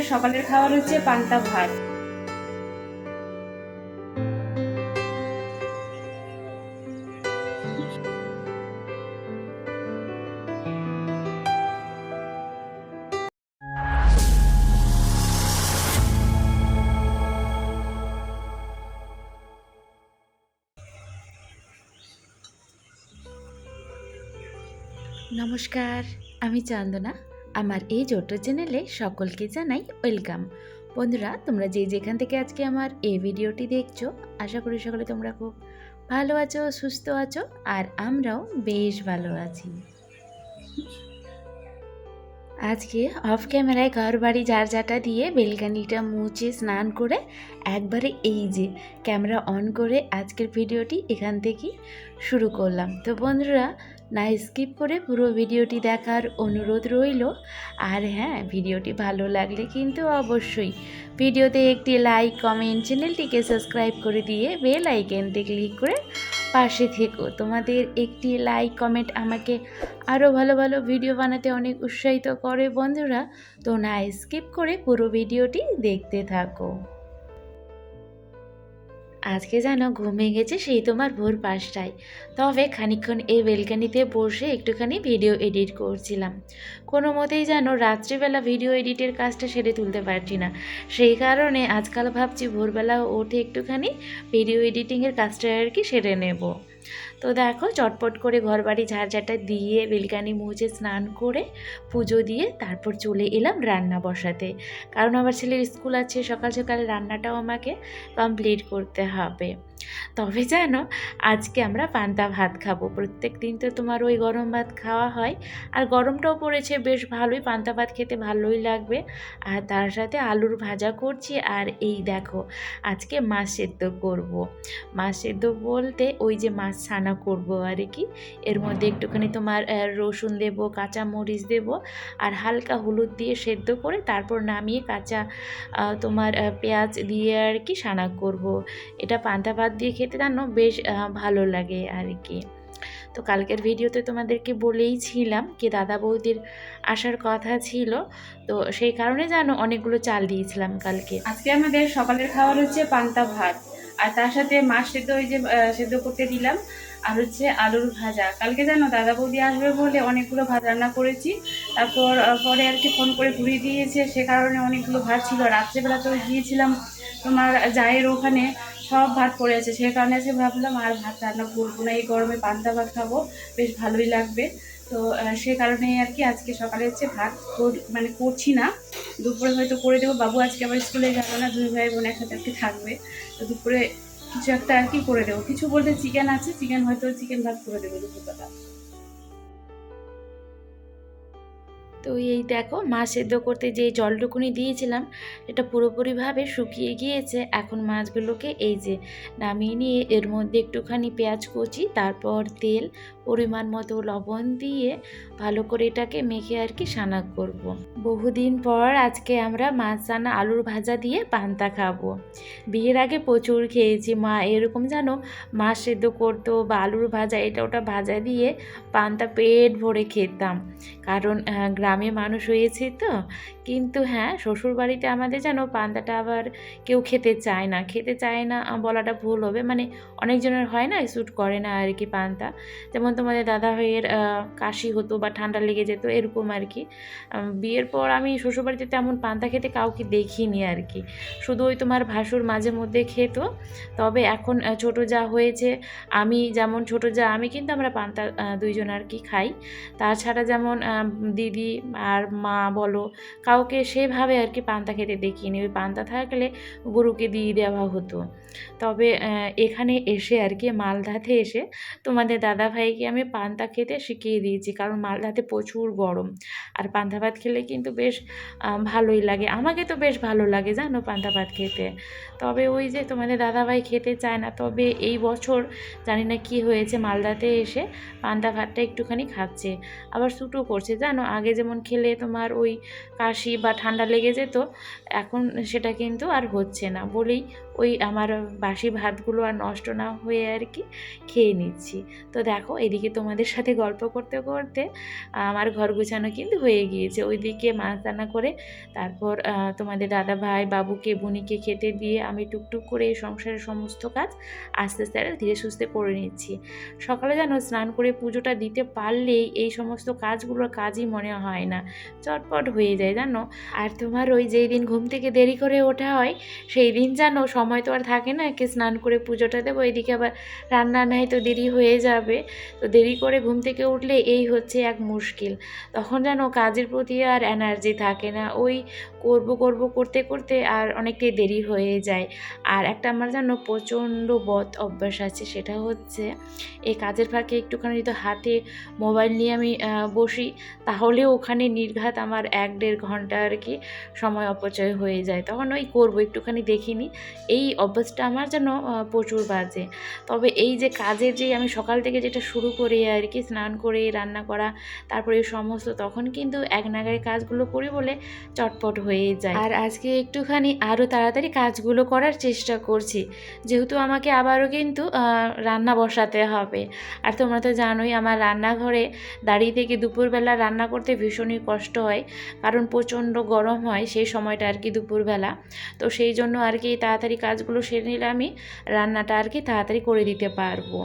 সকালের খাবার হচ্ছে পান্তা ভাত। নমস্কার, আমি চন্দনা। আমার এই ছোট্ট চ্যানেলে সকলকে জানাই ওয়েলকাম। বন্ধুরা, তোমরা যেখান থেকে আজকে আমার এই ভিডিওটি দেখছো, আশা করি সকলে তোমরা খুব ভালো আছো, সুস্থ আছো, আর আমরাও বেশ ভালো আছি। আজকে অফ ক্যামেরায় ঘর বাড়ি ঝাড়ঝাঁটা দিয়ে বেলকানিটা মুছে স্নান করে একবারে এই যে ক্যামেরা অন করে আজকের ভিডিওটি এখান থেকেই শুরু করলাম। তো বন্ধুরা, না স্কিপ করে পুরো ভিডিওটি দেখার অনুরোধ রইল। আর হ্যাঁ, ভিডিওটি ভালো লাগলে কিন্তু অবশ্যই ভিডিওতে একটি লাইক, কমেন্ট, চ্যানেলটিকে সাবস্ক্রাইব করে দিয়ে বেল আইকনটি ক্লিক করে পাশে থেকো। তোমাদের একটি লাইক, কমেন্ট আমাকে আরও ভালো ভালো ভিডিও বানাতে অনেক উৎসাহিত করে বন্ধুরা। তো না স্কিপ করে পুরো ভিডিওটি দেখতে থাকো। আজকে যেন ঘুমিয়ে গেছে সেই তোমার ভোর 5টায়। তবে খানিকক্ষণ এই বেলকানিতে বসে একটুখানি ভিডিও এডিট করছিলাম। কোনো মতেই যেন রাত্রিবেলা ভিডিও এডিটের কাজটা সেরে তুলতে পারছি না। সেই কারণে আজকাল ভাবছি ভোরবেলা উঠে একটুখানি ভিডিও এডিটিংয়ের কাজটা আর কি সেরে নেব। তো দেখো, চটপট করে ঘরবাড়ি ঝাড়ঝাঁটা দিয়ে বেলকানি মুছে স্নান করে পুজো দিয়ে তারপর চলে এলাম রান্না বসাতে। কারণ আমার ছেলের স্কুল আছে, সকাল সকাল রান্নাটাও আমাকে কমপ্লিট করতে হবে। তবে জানো, আজকে আমরা পান্তা ভাত খাবো। প্রত্যেক দিন তো তোমার ওই গরম ভাত খাওয়া হয়, আর গরমটাও পড়েছে বেশ ভালোই, পান্তা ভাত খেতে ভালোই লাগবে। আর তার সাথে আলুর ভাজা করছি, আর এই দেখো আজকে মাছ সেদ্ধ করব। মাছ সেদ্ধ বলতে ওই যে মাছ ছানা করব আর কি। এর মধ্যে একটুখানি তোমার রসুন দেব, কাঁচা মরিচ দেব, আর হালকা হলুদ দিয়ে সেদ্ধ করে তারপর নামিয়ে কাঁচা তোমার পেঁয়াজ দিয়ে আর কি ছানা করব। এটা পান্তা ভাত দিয়ে খেতে জানো বেশ ভালো লাগে আর কি। তো কালকের ভিডিওতে তোমাদেরকে বলেইছিলাম কি দাদা বৌদির আসার কথা ছিল, তো সেই কারণে জানো অনেকগুলো চাল দিয়েছিলাম কালকে। আজকে আমাদের সকালের খাবার হচ্ছে পান্তা ভাত, আর তার সাথে মাছ সেদ্ধ ওই যে সেদ্ধ করতে দিলাম, আর হচ্ছে আলুর ভাজা। কালকে জানো দাদা বৌদি আসবে বলে অনেকগুলো ভাত রান্না করেছি। তারপর পরে আর কি ফোন করে ঘুরিয়ে দিয়েছে, সে কারণে অনেকগুলো ভাত ছিল। রাত্রেবেলা তো গিয়েছিলাম তোমার জায়ের ওখানে, সব ভাত পড়ে আছে, সে কারণে আজকে ভাবলাম আর ভাত রান্না করবো না, এই গরমে পান্তা ভাত খাবো, বেশ ভালোই লাগবে। তো সে কারণে আর কি আজকে সকালে হচ্ছে ভাত মানে করছি না, দুপুরে হয়তো করে দেবো। বাবু আজকে আবার স্কুলে যাবে না, দুই ভাই বোন একসাথে আর কি থাকবে। তো দুপুরে কিছু একটা আর কি করে দেবো, কিছু বলতে চিকেন আছে, চিকেন হয়তো চিকেন ভাত করে দেবো দুপুরবেলা। তো এই দেখো, মাছ সেদ্ধ করতে যে জলটুকুনি দিয়েছিলাম এটা পুরোপুরিভাবে শুকিয়ে গিয়েছে। এখন মাছগুলোকে এই যে নামিয়ে নিয়ে এর মধ্যে একটুখানি পেঁয়াজ কুচি, তারপর তেল, পরিমাণ মতো লবণ দিয়ে ভালো করে এটাকে মেখে আর কি সানা করব। বহুদিন পর আজকে আমরা মাছ রান্না আলুর ভাজা দিয়ে পান্তা খাবো। বিয়ের আগে প্রচুর খেয়েছি, মা এরকম জানো মাছ সেদ্ধ করতো বা আলুর ভাজা এটা ওটা ভাজা দিয়ে পান্তা পেট ভরে খেতাম। কারণ গ্রামে মানুষ হয়েছি তো। কিন্তু হ্যাঁ, শ্বশুরবাড়িতে আমাদের যেন পান্তাটা আবার কেউ খেতে চায় না বলাটা ভুল হবে, মানে অনেকজনের হয় না, স্যুট করে না আর কি পান্তা। যেমন তোমাদের দাদা ভাইয়ের কাশি হতো বা ঠান্ডা লেগে যেত এরকম আর কি। বিয়ের পর আমি শ্বশুরবাড়িতে তেমন পান্তা খেতে কাউকে দেখিনি আর কি, শুধু ওই তোমার ভাসুর মাঝে মধ্যে খেত। তবে এখন ছোটো যা হয়েছে, আমি যেমন ছোটো যা আমি কিন্তু আমরা পান্তা দুইজন আর কি খাই। তাছাড়া যেমন দিদি আর মা বলো, কাউকে সেভাবে আর কি পান্তা খেতে দেখিনি। ওই পান্তা থাকলে গরুকে দিয়ে দেওয়া হতো। তবে এখানে এসে আর কি মালদাতে এসে তোমাদের দাদাভাইকে আমি পান্তা খেতে শিখিয়ে দিয়েছি, কারণ মালদাতে প্রচুর গরম, আর পান্তা ভাত খেলে কিন্তু বেশ ভালোই লাগে। আমাকে তো বেশ ভালো লাগে জানো পান্তা ভাত খেতে। তবে ওই যে তোমাদের দাদাভাই খেতে চায় না। তবে এই বছর জানি না কি হয়েছে, মালদাতে এসে পান্তা ভাতটা একটুখানি খাচ্ছে, আবার শ্যুটও করছে জানো। আগে যেমন খেলে তোমার ওই কাশি বা ঠান্ডা লেগে যেত, এখন সেটা কিন্তু আর হচ্ছে না বলেই ওই আমার বাসি ভাতগুলো আর নষ্ট না হয়ে আর কি খেয়ে নিচ্ছি। তো দেখো এদিকে তোমাদের সাথে গল্প করতে করতে আমার ঘর গুছানো কিন্তু হয়ে গিয়েছে। ওইদিকে মাছ রান্না করে তারপর তোমাদের দাদা ভাই বাবুকে বুনিকে খেতে দিয়ে আমি টুকটুক করে এই সংসারের সমস্ত কাজ আস্তে আস্তে আর ধীরে সুস্থে করে নিচ্ছি। সকালে যেন স্নান করে পুজোটা দিতে পারলেই এই সমস্ত কাজগুলোর কাজই মনে হয় না, চটপট হয়ে যায় জানো। আর তোমার ওই যেই দিন ঘুম থেকে দেরি করে ওঠা হয় সেই দিন জানো সময় তো আর থাকে না একে স্নান করে পুজোটা দেবো, এদিকে আবার রান্না নাই তো দেরি হয়ে যাবে। তো দেরি করে ঘুম থেকে উঠলে এই হচ্ছে এক মুশকিল, তখন যেন কাজের প্রতি আর এনার্জি থাকে না, ওই করব করব করতে করতে আর অনেকটাই দেরি হয়ে যায়। আর একটা আমার যেন প্রচণ্ড বদ অভ্যাস আছে, সেটা হচ্ছে এই কাজের ফাঁকে একটুখানি যদি হাতে মোবাইল নিয়ে আমি বসি তাহলেও ওখানে নির্ঘাত আমার 1-1.5 ঘন্টা আর কি সময় অপচয় হয়ে যায়। তখন ওই করবো একটুখানি দেখিনি, এই অভ্যাসটা আমার যেন প্রচুর বাজে। তবে এই যে কাজের যে আমি সকাল থেকে যেটা শুরু করি আর কি, স্নান করে রান্না করা তারপরে এই সমস্ত, তখন কিন্তু এক নাগাড়ে কাজগুলো করি বলে চটপট হয়ে যায়। আর আজকে একটুখানি আরও তাড়াতাড়ি কাজগুলো করার চেষ্টা করছি, যেহেতু আমাকে আবারও কিন্তু রান্না বসাতে হবে। আর তোমরা তো জানোই আমার রান্নাঘরে দাঁড়িয়ে থেকে দুপুরবেলা রান্না করতে ভীষণই কষ্ট হয়, কারণ প্রচণ্ড গরম হয় সেই সময়টা আর কি দুপুরবেলা। তো সেই জন্য আর কি তাড়াতাড়ি কাজগুলো সেরে নিলে আমি রান্নাটা আর কি তাড়াতাড়ি করে দিতে পারবো।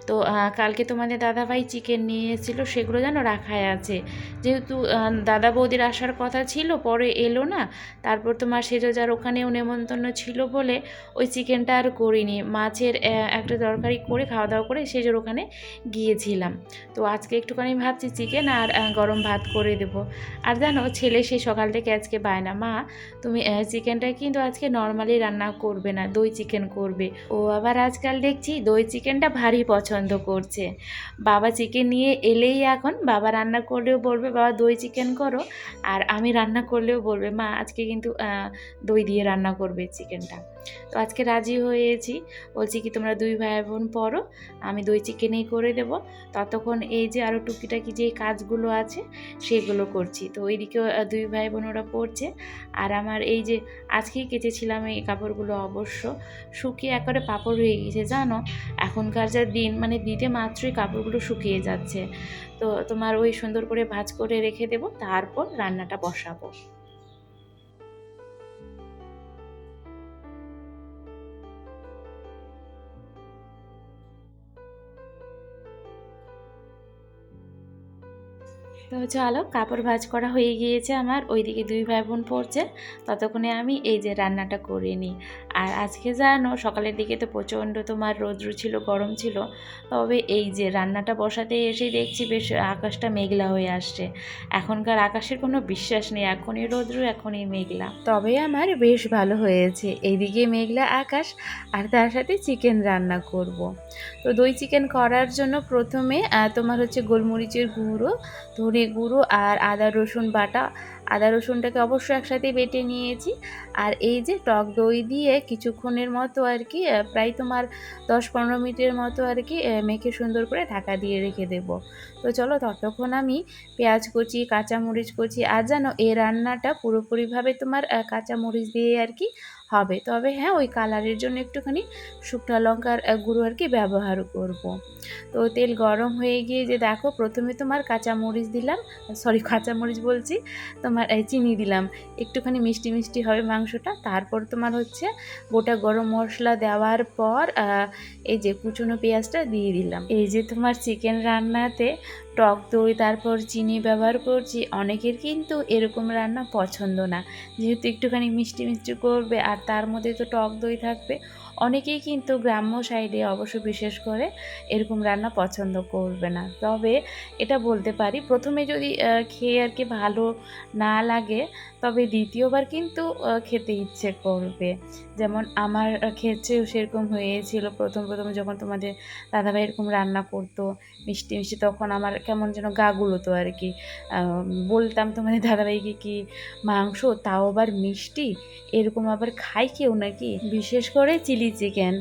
তো কালকে তোমাদের দাদাভাই চিকেন নিয়ে এসেছিলো, সেগুলো যেন রাখাই আছে, যেহেতু দাদা বৌদির আসার কথা ছিল পরে এলো না, তারপর তোমার সেজোজার ওখানেও নেমন্তন্ন ছিল বলে ওই চিকেনটা আর করিনি, মাছের একটা তরকারি করে খাওয়া দাওয়া করে সেজোর ওখানে গিয়েছিলাম। তো আজকে একটুখানি ভাবছি চিকেন আর গরম ভাত করে দেবো। আর জানো ছেলে সেই সকাল থেকে আজকে বায়না, মা তুমি চিকেনটা কিন্তু আজকে নর্মালি রান্না করবে না, দই চিকেন করবে। ও আবার আজকাল দেখছি দই চিকেনটা ভারী পছন্দ করছে। বাবা চিকেন নিয়ে এলেই এখন বাবা রান্না করলেও বলবে বাবা দই চিকেন করো, আর আমি রান্না করলেও বলবে মা আজকে কিন্তু দই দিয়ে রান্না করবে চিকেনটা। তো আজকে রাজি হয়েছি, বলছি কি তোমরা 2 ভাই বোন পড়ো, আমি দই চিকেনেই করে দেব। ততক্ষণ এই যে আরও টুকিটাকি যে কাজগুলো আছে সেগুলো করছি। তো ওইদিকেও 2 ভাই বোন ওরা পড়ছে। আর আমার এই যে আজকেই কেচেছিলাম এই কাপড়গুলো অবশ্য শুকিয়ে একেবারে পাপড় হয়ে গেছে জানো। এখনকার যা দিন মানে দিতে মাত্রই কাপড়গুলো শুকিয়ে যাচ্ছে। তো তোমার ওই সুন্দর করে ভাঁজ করে রেখে দেব, তারপর রান্নাটা বসাবো। তো চলো কাপড় ভাঁজ করা হয়ে গিয়েছে আমার, ওইদিকে 2 ভাই বোন পড়ছে, ততক্ষণে আমি এই যে রান্নাটা করে নিই। আর আজকে জানো সকালের দিকে তো প্রচণ্ড তোমার রৌদ্র ছিল, গরম ছিল, তবে এই যে রান্নাটা বসাতে এসেই দেখছি বেশ আকাশটা মেঘলা হয়ে আসছে। এখনকার আকাশের কোনো বিশ্বাস নেই, এখনই রৌদ্র এখনই মেঘলা, তবে আমার বেশ ভালো হয়েছে। এইদিকে মেঘলা আকাশ আর তার সাথে চিকেন রান্না করব। তো দই চিকেন করার জন্য প্রথমে তোমার হচ্ছে গোলমরিচের গুঁড়ো, ধনে গুঁড়ো আর আদা রসুন বাটা, আদা রসুনটাকে অবশ্যই একসাথে বেটে নিয়েছি। আর এই যে টক দই দিয়ে কিছুক্ষণের মতো আর কি প্রায় তোমার 10-15 মিনিটের মতো আর কি মেখে সুন্দর করে ঢাকা দিয়ে রেখে দেব। তো চলো ততক্ষণ আমি পেঁয়াজ কুচি, কাঁচামরিচ কুচি, আর জানো এই রান্নাটা পুরোপুরিভাবে তোমার কাঁচামরিচ দিয়ে আর কি হবে, তবে হ্যাঁ ওই কালারের জন্য একটুখানি শুকনো লঙ্কার গুঁড়ো আর কি ব্যবহার করব। তো তেল গরম হয়ে গিয়ে যে দেখো প্রথমে তোমার কাঁচামরিচ দিলাম, সরি কাঁচামরিচ বলছি, তোমার চিনি দিলাম, একটুখানি মিষ্টি মিষ্টি হবে মাংসটা। তারপর তোমার হচ্ছে গোটা গরম মশলা দেওয়ার পর এই যে কুচনো পেঁয়াজটা দিয়ে দিলাম। এই যে তোমার চিকেন রান্নাতে টক দই তারপর চিনি ব্যবহার করছি, অনেকের কিন্তু এরকম রান্না পছন্দ না, যেহেতু একটুখানি মিষ্টি মিষ্টি করবে আর তার মধ্যে তো টক দই থাকবে, অনেকেই কিন্তু গ্রাম্য সাইডে অবশ্য বিশেষ করে এরকম রান্না পছন্দ করবে না। তবে এটা বলতে পারি প্রথমে যদি খেয়ে আর কি ভালো না লাগে তবে দ্বিতীয়বার কিন্তু খেতে ইচ্ছে করবে, যেমন আমার ক্ষেত্রেও সেরকম হয়েছিল। প্রথম যখন তোমাদের দাদাভাই এরকম রান্না করতো মিষ্টি মিষ্টি, তখন আমার কেমন যেন গা গুলোতো আর কি। বলতাম তোমাদের দাদাভাইকে কি মাংস তাও আবার মিষ্টি, এরকম আবার খায় কেউ নাকি? বিশেষ করে চিলি চিলি চিকেন।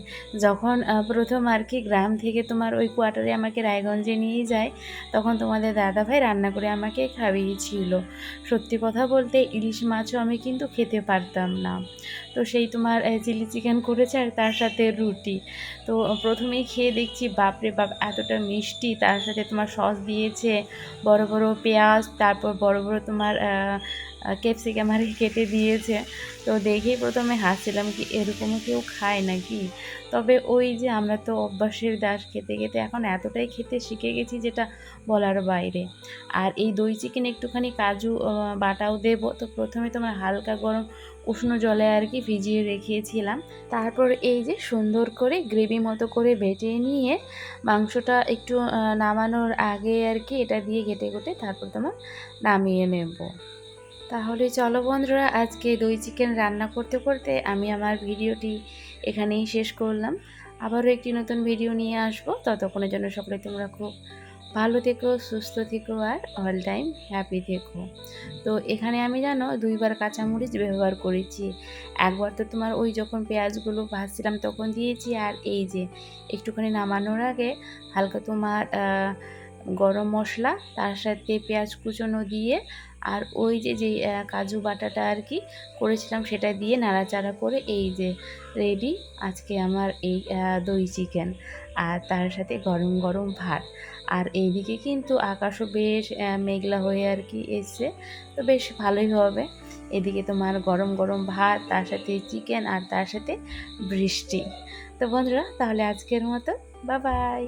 যখন প্রথম আর কি গ্রাম থেকে তোমার ওই কোয়ার্টারে আমাকে রায়গঞ্জে নিয়ে যায়, তখন তোমাদের দাদাভাই রান্না করে আমাকে খাইয়েছিল। সত্যি কথা বলতে ইলিশ মাছও আমি কিন্তু খেতে পারতাম না। তো সেই তোমার চিলি চিকেন করেছে আর তার সাথে রুটি। তো প্রথমেই খেয়ে দেখছি বাপরে বাপ এতটা মিষ্টি, তার সাথে তোমার সস দিয়েছে, বড় বড় পেঁয়াজ, তারপর বড় বড় তোমার ক্যাপসিকাম আর কি কেটে দিয়েছে। তো দেখেই প্রথমে হাসছিলাম কি এরকমও কেউ খায় নাকি। তবে ওই যে আমরা তো অভ্যাসের দাস, খেতে খেতে এখন এতটাই খেতে শিখে গেছি যেটা বলার বাইরে। আর এই দই চিকেন একটুখানি কাজু বাটাও দেবো। তো প্রথমে তোমার হালকা গরম উষ্ণ জলে আর কি ভিজিয়ে রেখেছিলাম। তারপর এই যে সুন্দর করে গ্রেভি মতো করে বেটে নিয়ে মাংসটা একটু নামানোর আগে আর কি এটা দিয়ে ঘেটে ঘুটে তারপর তোমার নামিয়ে নেব। তাহলে চলো বন্ধুরা, আজকে দই চিকেন রান্না করতে করতে আমি আমার ভিডিওটি এখানেই শেষ করলাম। আবারও একটি নতুন ভিডিও নিয়ে আসবো। ততক্ষণের জন্য সকলে তোমরা খুব ভালো থেকো, সুস্থ থেকো আর অল টাইম হ্যাপি থেকো। তো এখানে আমি জানো 2বার কাঁচামরিচ ব্যবহার করেছি। একবার তো তোমার ওই যখন পেঁয়াজগুলো ভাজছিলাম তখন দিয়েছি, আর এই যে একটুখানি নামানোর আগে হালকা তোমার গরম মশলা, তার সাথে পেঁয়াজ কুচনো দিয়ে, আর ওই যে কাজু বাটাটা আর কি করেছিলাম সেটা দিয়ে নাড়াচাড়া করে এই যে রেডি আজকে আমার এই দই চিকেন, আর তার সাথে গরম গরম ভাত। আর এইদিকে কিন্তু আকাশও বেশ মেঘলা হয়ে আর কি এসছে, তো বেশ ভালোই হবে। এদিকে তোমার গরম গরম ভাত, তার সাথে চিকেন, আর তার সাথে বৃষ্টি। তো বন্ধুরা, তাহলে আজকের মতো বাই বাই।